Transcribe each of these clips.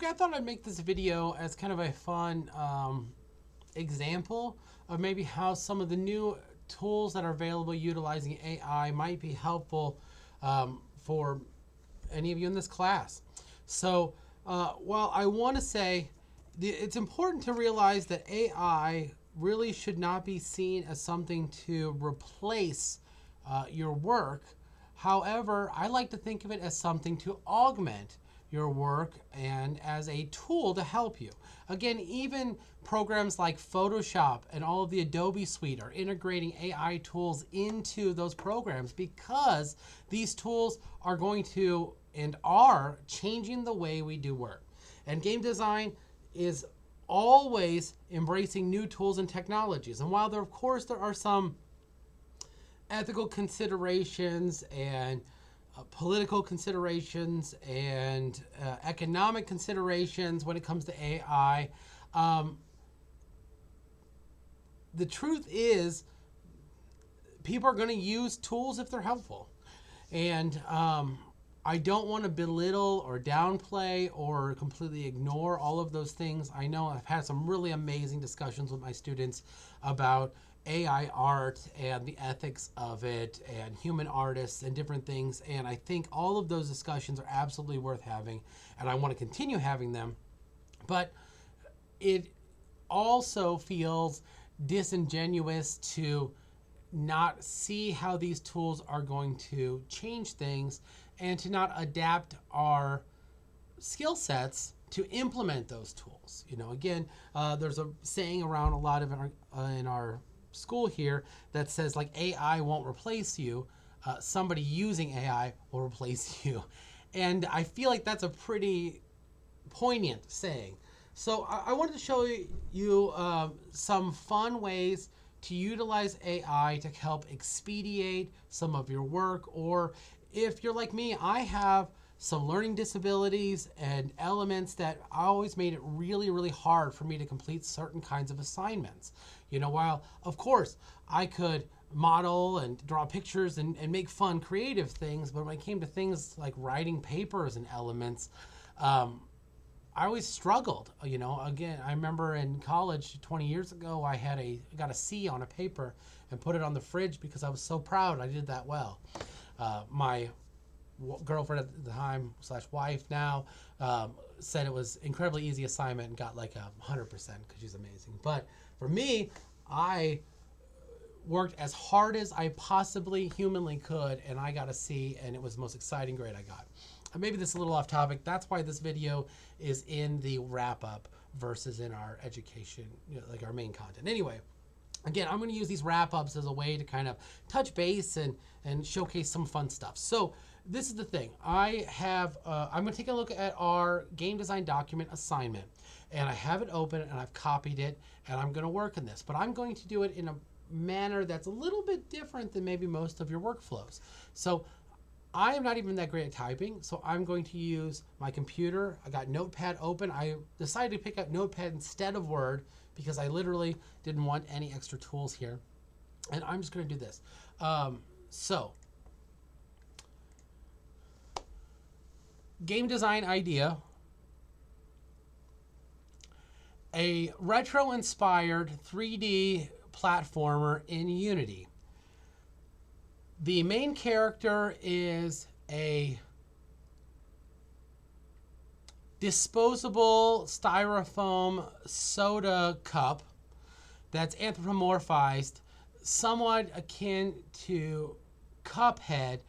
Okay, I thought I'd make this video as kind of a fun example of maybe how some of the new tools that are available utilizing AI might be helpful for any of you in this class. So while I want to say it's important to realize that AI really should not be seen as something to replace your work. However, I like to think of it as something to augment your work and as a tool to help you. Again, even programs like Photoshop and all of the Adobe suite are integrating AI tools into those programs because these tools are going to and are changing the way we do work. And game design is always embracing new tools and technologies. And while there, of course, there are some ethical considerations and political considerations and economic considerations when it comes to AI, the truth is people are going to use tools if they're helpful. And I don't want to belittle or downplay or completely ignore all of those things. I know I've had some really amazing discussions with my students about AI art and the ethics of it and human artists and different things. And I think all of those discussions are absolutely worth having, and I want to continue having them. But it also feels disingenuous to not see how these tools are going to change things and to not adapt our skill sets to implement those tools. You know, again, there's a saying around a lot of in our school here that says like AI won't replace you. Somebody using AI will replace you. And I feel like that's a pretty poignant saying. So I wanted to show you some fun ways to utilize AI to help expedite some of your work. Or if you're like me, I have some learning disabilities and elements that always made it really, really hard for me to complete certain kinds of assignments. You know, while of course I could model and draw pictures and make fun creative things, but when it came to things like writing papers and elements, I always struggled. You know, again, I remember in college 20 years ago, I got a C on a paper and put it on the fridge because I was so proud I did that well. My girlfriend at the time / wife now said it was incredibly easy assignment and got like 100% because she's amazing. But for me, I worked as hard as I possibly humanly could, and I got a C, and it was the most exciting grade I got. Maybe this is a little off topic. That's why this video is in the wrap up versus in our education, you know, like our main content. Anyway, again, I'm going to use these wrap ups as a way to kind of touch base and showcase some fun stuff. So this is the thing. I'm going to take a look at our game design document assignment, and I have it open and I've copied it, and I'm going to work on this, but I'm going to do it in a manner that's a little bit different than maybe most of your workflows. So I am not even that great at typing, so I'm going to use my computer. I got Notepad open. I decided to pick up Notepad instead of Word because I didn't want any extra tools here. And I'm just going to do this. So, game design idea. A retro-inspired 3D platformer in Unity. The main character is a disposable styrofoam soda cup that's anthropomorphized, somewhat akin to Cuphead,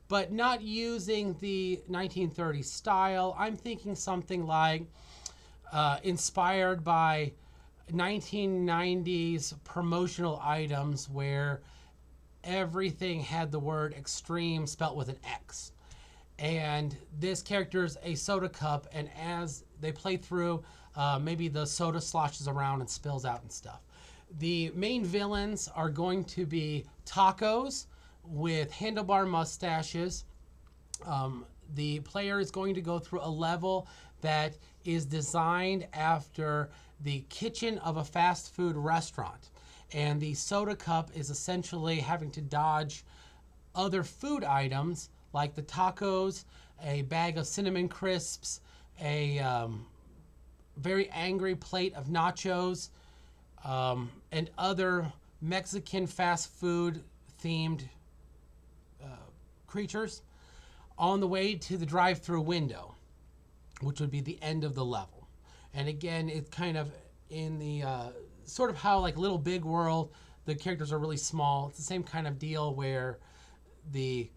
but not using the 1930s style. I'm thinking something like inspired by 1990s promotional items where everything had the word extreme spelt with an X. And this character is a soda cup, and as they play through, maybe the soda sloshes around and spills out and stuff. The main villains are going to be tacos with handlebar mustaches. The player is going to go through a level that is designed after the kitchen of a fast food restaurant. And the soda cup is essentially having to dodge other food items like the tacos, a bag of cinnamon crisps, a very angry plate of nachos and other Mexican fast food themed creatures on the way to the drive-through window, which would be the end of the level. And again, it's kind of in the sort of how like Little Big World, the characters are really small. It's the same kind of deal where the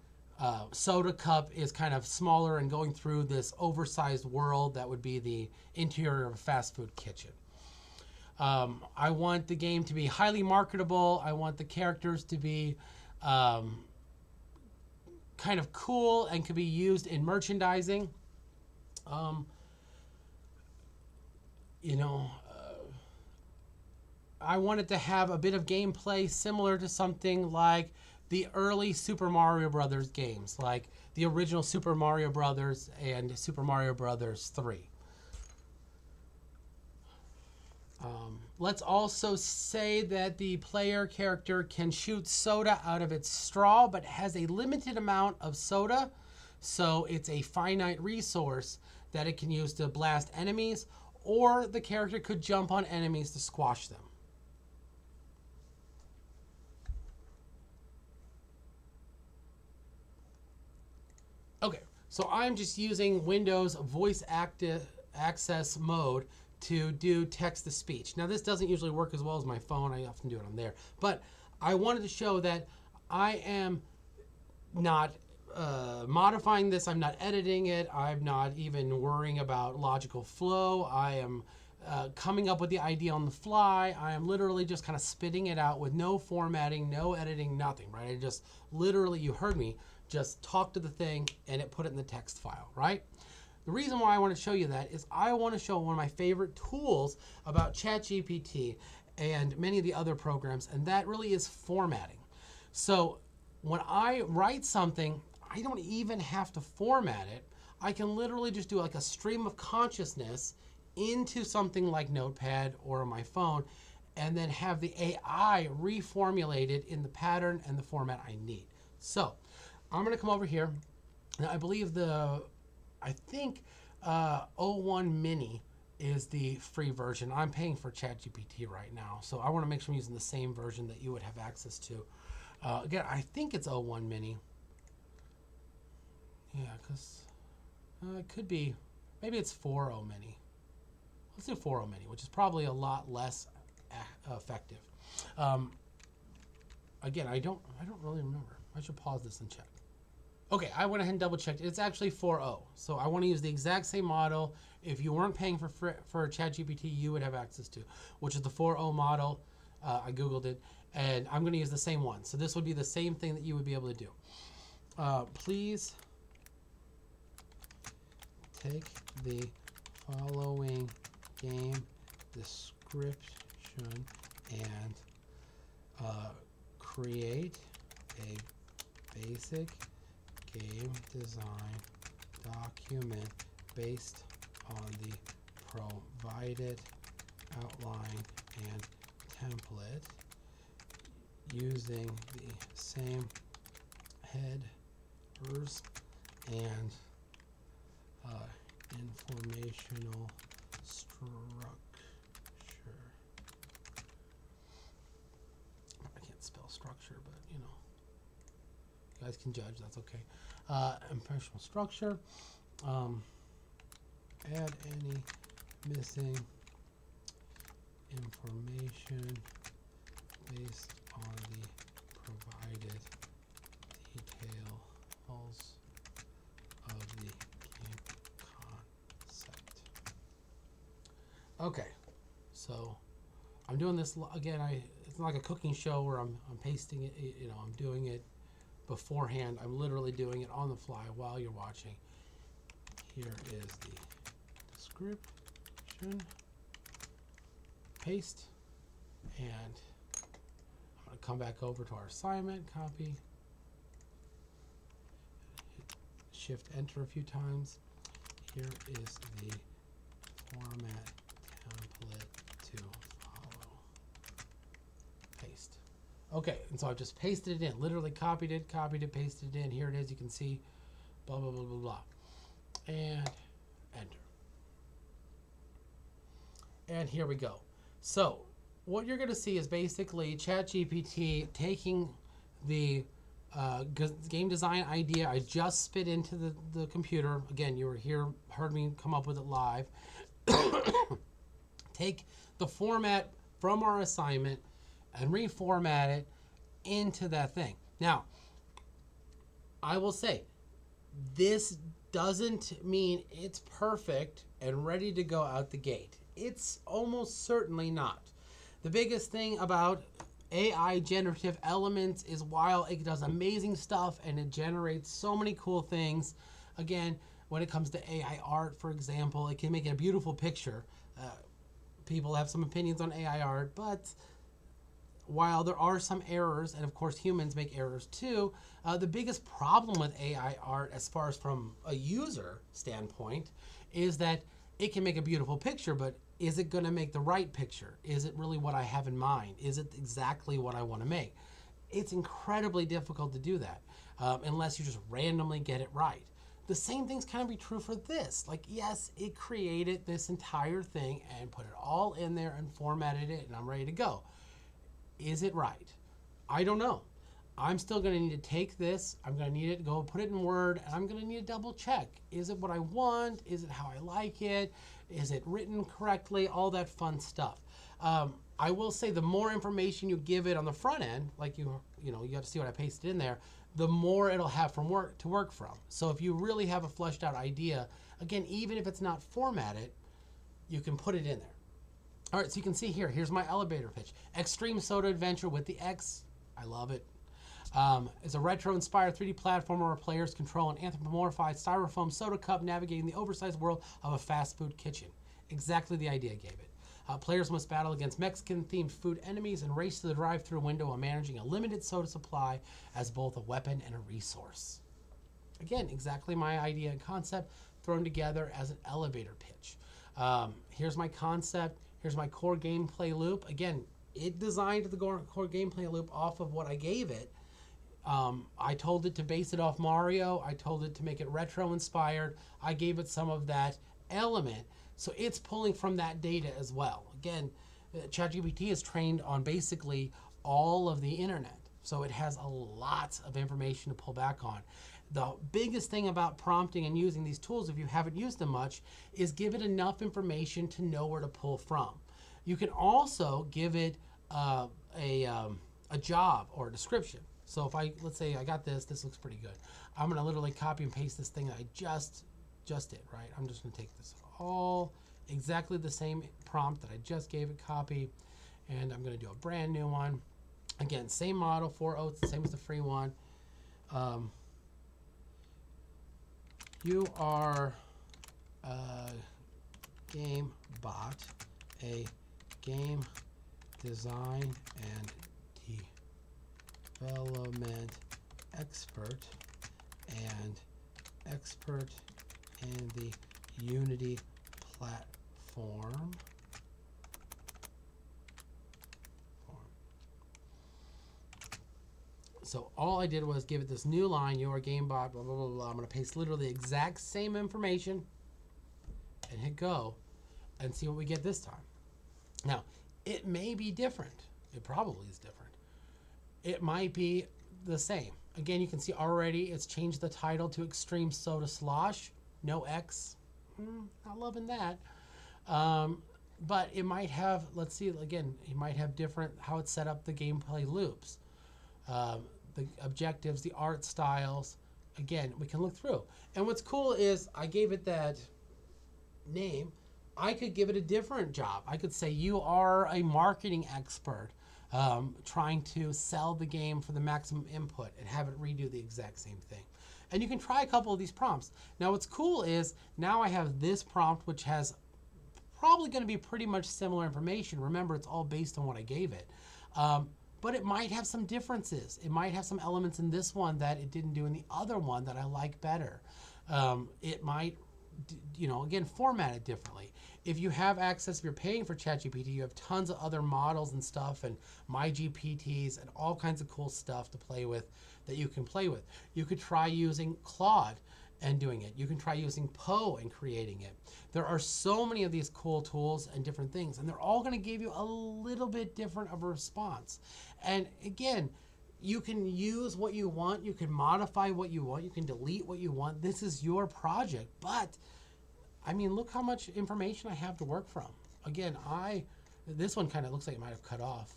soda cup is kind of smaller and going through this oversized world that would be the interior of a fast food kitchen. I want the game to be highly marketable. I want the characters to be kind of cool and could be used in merchandising. You know, I wanted to have a bit of gameplay similar to something like the early Super Mario Brothers games, like the original Super Mario Brothers and Super Mario Brothers 3. Let's also say that the player character can shoot soda out of its straw, but has a limited amount of soda, so it's a finite resource that it can use to blast enemies, or the character could jump on enemies to squash them. Okay, so I'm just using Windows voice access mode to do text to speech. Now this doesn't usually work as well as my phone. I often do it on there. But I wanted to show that I am not modifying this. I'm not editing it. I'm not even worrying about logical flow. I am coming up with the idea on the fly. I am literally just kind of spitting it out with no formatting, no editing, nothing, right? I just literally, you heard me, just talk to the thing and it put it in the text file, right? The reason why I want to show you that is I want to show one of my favorite tools about ChatGPT and many of the other programs, and that really is formatting. So when I write something, I don't even have to format it. I can literally just do like a stream of consciousness into something like Notepad or my phone, and then have the AI reformulate it in the pattern and the format I need. So I'm going to come over here. Now, I believe I think 01 Mini is the free version. I'm paying for ChatGPT right now, so I want to make sure I'm using the same version that you would have access to. Again, I think it's 01 Mini. Yeah, because it could be, maybe it's 4.0 Mini. Let's do 4.0 Mini, which is probably a lot less effective. Again, I don't really remember. I should pause this and check. Okay, I went ahead and double checked. It's actually 4.0. So I want to use the exact same model. If you weren't paying for ChatGPT, you would have access to, which is the 4.0 model. I Googled it, and I'm going to use the same one. So this would be the same thing that you would be able to do. Please take the following game description and create a basic game design document based on the provided outline and template using the same headers and informational structure. I can't spell structure, but you know, you guys can judge, that's okay. Informational structure. Add any missing information based on the provided details of the game concept. Okay, so I'm doing this again. It's not like a cooking show where I'm pasting it. You know, I'm doing it beforehand. I'm literally doing it on the fly while you're watching. Here is the description. Paste, and I'm going to come back over to our assignment, copy, hit Shift Enter a few times. Here is the format template to follow. Paste. Okay, and so I've just pasted it in, literally copied it, pasted it in. Here it is, you can see, blah, blah, blah, blah, blah. And enter. And here we go. So what you're going to see is basically ChatGPT taking the game design idea I just spit into the computer. Again, you were here, heard me come up with it live. Take the format from our assignment and reformat it into that thing. Now, I will say, this doesn't mean it's perfect and ready to go out the gate. It's almost certainly not. The biggest thing about AI generative elements is while it does amazing stuff and it generates so many cool things, again, when it comes to AI art, for example, it can make a beautiful picture. People have some opinions on AI art, but while there are some errors, and of course humans make errors too, the biggest problem with AI art, as far as from a user standpoint, is that it can make a beautiful picture, but is it going to make the right picture? Is it really what I have in mind? Is it exactly what I want to make? It's incredibly difficult to do that unless you just randomly get it right. The same thing's kind of be true for this. Like, yes, it created this entire thing and put it all in there and formatted it, and I'm ready to go. Is it right? I don't know. I'm still going to need to take this. I'm going to need to go put it in Word, and I'm going to need to double check. Is it what I want? Is it how I like it? Is it written correctly? All that fun stuff. I will say the more information you give it on the front end, like you got to see what I pasted in there, the more it'll have to work from. So if you really have a fleshed out idea, again, even if it's not formatted, you can put it in there. All right, so you can see here, here's my elevator pitch. Extreme Soda Adventure with the X. I love it. It's a retro-inspired 3D platformer where players control an anthropomorphized styrofoam soda cup navigating the oversized world of a fast food kitchen. Exactly the idea I gave it. Players must battle against Mexican-themed food enemies and race to the drive-thru window while managing a limited soda supply as both a weapon and a resource. Again, exactly my idea and concept thrown together as an elevator pitch. Here's my concept. Here's my core gameplay loop. Again, it designed the core gameplay loop off of what I gave it. I told it to base it off Mario. I told it to make it retro-inspired. I gave it some of that element. So it's pulling from that data as well. Again, ChatGPT is trained on basically all of the internet. So it has a lot of information to pull back on. The biggest thing about prompting and using these tools, if you haven't used them much, is give it enough information to know where to pull from. You can also give it a job or a description. So if let's say I got this looks pretty good. I'm gonna literally copy and paste this thing that I just did, right? I'm just gonna take this all exactly the same prompt that I just gave it, copy, and I'm gonna do a brand new one. Again, same model, 4.0, it's the same as the free one. You are a game bot, a game design and development expert, and expert in the Unity platform. So all I did was give it this new line, your game bot, blah, blah, blah, blah. I'm going to paste literally the exact same information and hit go and see what we get this time. Now, it may be different. It probably is different. It might be the same. Again, you can see already it's changed the title to Extreme Soda Slosh. No X. Not loving that. But it might have, let's see, again, it might have different, how it's set up the gameplay loops. The objectives, the art styles. Again, we can look through. And what's cool is I gave it that name. I could give it a different job. I could say you are a marketing expert trying to sell the game for the maximum input and have it redo the exact same thing. And you can try a couple of these prompts. Now what's cool is now I have this prompt which has probably going to be pretty much similar information. Remember, it's all based on what I gave it. But it might have some differences. It might have some elements in this one that it didn't do in the other one that I like better. It might, again, format it differently. If you have access, if you're paying for ChatGPT, you have tons of other models and stuff and MyGPTs and all kinds of cool stuff to play with that you can play with. You could try using Claude and doing it. You can try using Poe and creating it. There are so many of these cool tools and different things, and they're all going to give you a little bit different of a response. And again, you can use what you want, you can modify what you want, you can delete what you want. This is your project, but I mean, look how much information I have to work from. Again, this one kind of looks like it might have cut off.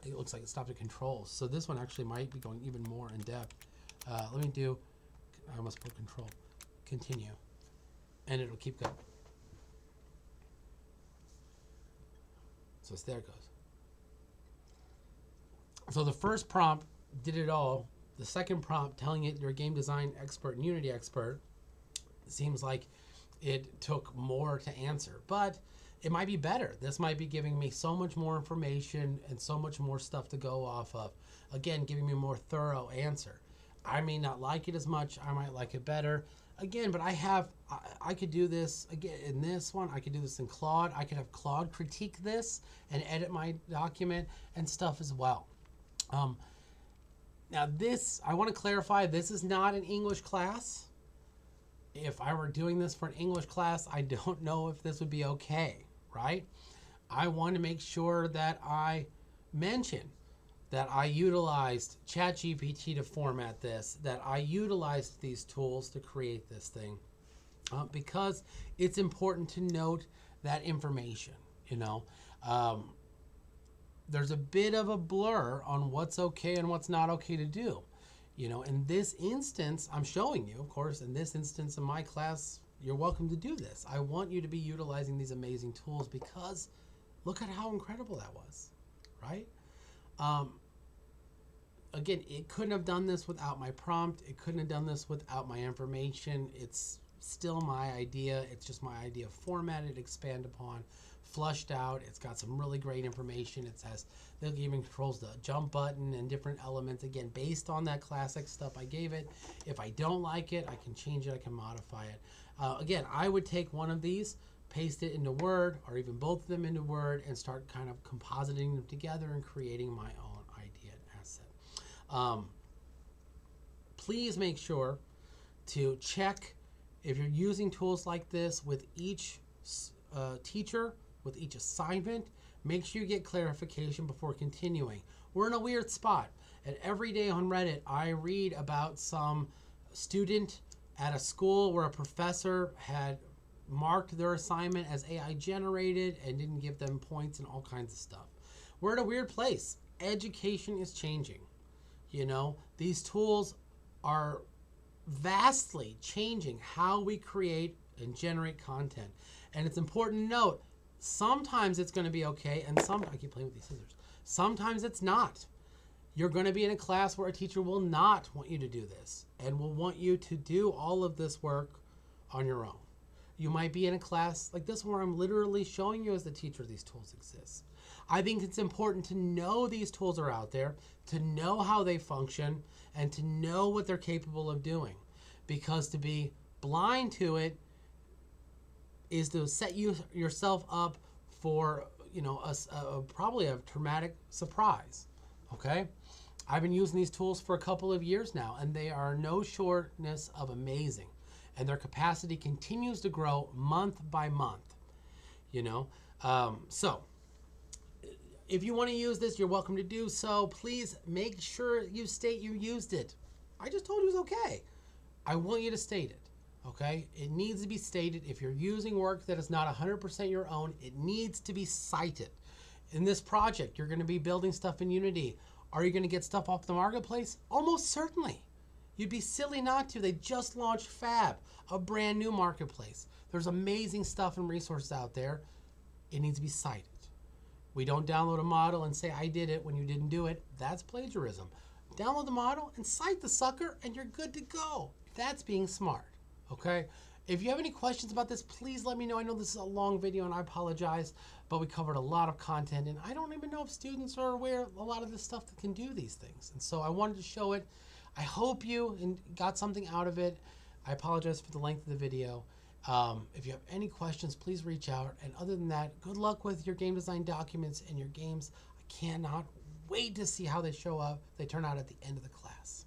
It looks like it stopped at controls. So this one actually might be going even more in depth. Let me do, I almost put control, continue, and it'll keep going. So there it goes. So the first prompt did it all. The second prompt, telling it you're a game design expert and Unity expert, seems like it took more to answer, but it might be better. This might be giving me so much more information and so much more stuff to go off of. Again, giving me a more thorough answer. I may not like it as much. I might like it better. Again, but I could do this again in this one. I could do this in Claude. I could have Claude critique this and edit my document and stuff as well. Now this, I want to clarify, this is not an English class. If I were doing this for an English class, I don't know if this would be okay, right? I want to make sure that I mention that I utilized ChatGPT to format this, that I utilized these tools to create this thing, because it's important to note that information, you know. There's a bit of a blur on what's okay and what's not okay to do. You know, in this instance, I'm showing you, of course, in this instance in my class, you're welcome to do this. I want you to be utilizing these amazing tools because look at how incredible that was, right? Again, it couldn't have done this without my prompt. It couldn't have done this without my information. It's still my idea. It's just my idea formatted, expand upon, flushed out. It's got some really great information. It even controls the jump button and different elements, again, based on that classic stuff I gave it. If I don't like it, I can change it, I can modify it. Again, I would take one of these, paste it into Word, or even both of them into Word, and start kind of compositing them together and creating my own idea and asset. Please make sure to check if you're using tools like this with each teacher, with each assignment. Make sure you get clarification before continuing. We're in a weird spot. And every day on Reddit, I read about some student at a school where a professor had marked their assignment as AI generated and didn't give them points and all kinds of stuff. We're in a weird place. Education is changing. You know, these tools are vastly changing how we create and generate content. And it's important to note, sometimes it's going to be okay, and I keep playing with these scissors. Sometimes it's not. You're going to be in a class where a teacher will not want you to do this and will want you to do all of this work on your own. You might be in a class like this one where I'm literally showing you as the teacher these tools exist. I think it's important to know these tools are out there, to know how they function, and to know what they're capable of doing. Because to be blind to it is to set yourself up for, you know, probably a traumatic surprise. Okay, I've been using these tools for a couple of years now, and they are no shortness of amazing, and their capacity continues to grow month by month. You know, so if you want to use this, you're welcome to do so. Please make sure you state you used it. I just told you it was okay. I want you to state it. Okay, it needs to be stated. If you're using work that is not 100% your own, it needs to be cited. In this project, you're going to be building stuff in Unity. Are you going to get stuff off the marketplace? Almost certainly. You'd be silly not to. They just launched Fab, a brand new marketplace. There's amazing stuff and resources out there. It needs to be cited. We don't download a model and say, I did it when you didn't do it. That's plagiarism. Download the model and cite the sucker, and you're good to go. That's being smart. Okay, if you have any questions about this, please let me know. I know this is a long video and I apologize, but we covered a lot of content, and I don't even know if students are aware of a lot of this stuff that can do these things. And so I wanted to show it. I hope you got something out of it. I apologize for the length of the video. If you have any questions, please reach out. And other than that, good luck with your game design documents and your games. I cannot wait to see how they show up. They turn out at the end of the class.